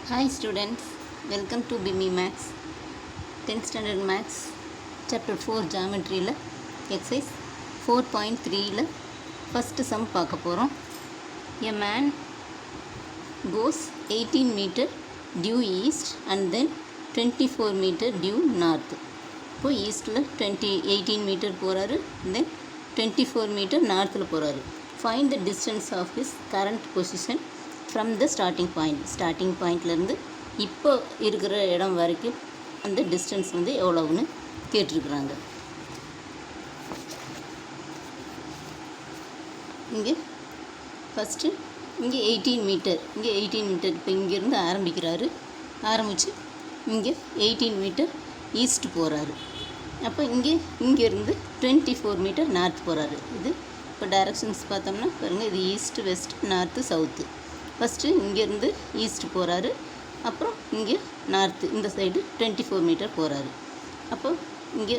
Hi students, welcome to BIMI Maths, 10th Standard Maths, Chapter 4 Geometry la Exercise 4.3 la first sum பார்க்க போகிறோம். A man goes 18 meter due east and then 24 meter due north. இப்போ ஈஸ்ட்டில் 18 metre போகிறாரு, தென் 24 metre நார்த்தில் போகிறாரு. Find the distance of his current position from the starting பாயிண்ட்லேருந்து இப்போ இருக்கிற இடம் வரைக்கும் அந்த டிஸ்டன்ஸ் வந்து எவ்வளோன்னு கேட்டிருக்குறாங்க. இங்கே ஃபஸ்ட்டு இங்கே 18 மீட்டர் இப்போ இங்கேருந்து ஆரம்பித்து இங்கே 18 மீட்டர் ஈஸ்ட் போகிறாரு. அப்போ இங்கேருந்து 24 மீட்டர் நார்த் போகிறாரு. இது இப்போ டைரக்ஷன்ஸ் பார்த்தோம்னா பாருங்கள், இது east, west, north, south. First இங்கேருந்து ஈஸ்ட் போகிறாரு, அப்புறம் இங்கே நார்த்து இந்த சைடு 24 மீட்டர் போகிறாரு. அப்போ இங்கே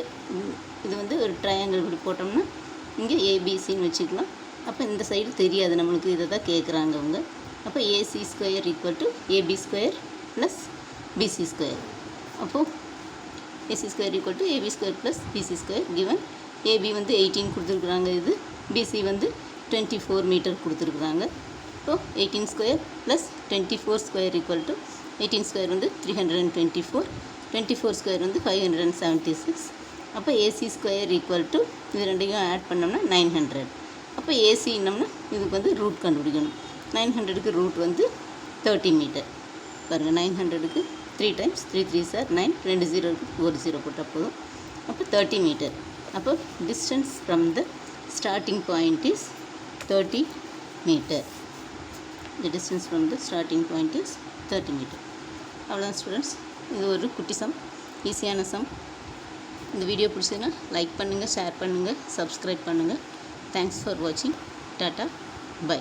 இது வந்து ஒரு ட்ரையாங்கிள் இப்படி போட்டோம்னா இங்கே ஏபிசின்னு வச்சுக்கலாம். அப்போ இந்த சைடு தெரியாது நம்மளுக்கு, இதை தான் கேட்குறாங்க அவங்க. அப்போ AC square equal to AB square plus BC square. அப்போது AC square equal to AB square plus BC square given AB வந்து 18 கொடுத்துருக்குறாங்க, இது பிசி வந்து 24 மீட்டர் கொடுத்துருக்குறாங்க. இப்போ 18 square plus 24 square equal to 18 square வந்து 324, 24 ஸ்கொயர் வந்து 576. அப்போ ஏசி ஸ்கொயர் ஈக்குவல் டு இது ரெண்டையும் ஆட் பண்ணோம்னா 900. அப்போ ஏசின்னோம்னா இதுக்கு வந்து ரூட் கண்டுபிடிக்கணும். 900க்கு ரூட் வந்து 30 மீட்டர். பாருங்கள், 900க்கு 3 டைம்ஸ் 3 3s are 9, 2 0 1 0 போட்டால் போதும். அப்போ 30 மீட்டர். அப்போ distance from the starting point is 30 metre. The distance from the starting point is 30 meter. அவ்வளோதான் ஸ்டூடெண்ட்ஸ், இது ஒரு குட்டி சம், ஈஸியான சம். இந்த வீடியோ பிடிச்சதுன்னா லைக் பண்ணுங்கள், ஷேர் பண்ணுங்கள், சப்ஸ்கிரைப் பண்ணுங்கள். தேங்க்ஸ் ஃபார் வாட்சிங். Tata, by.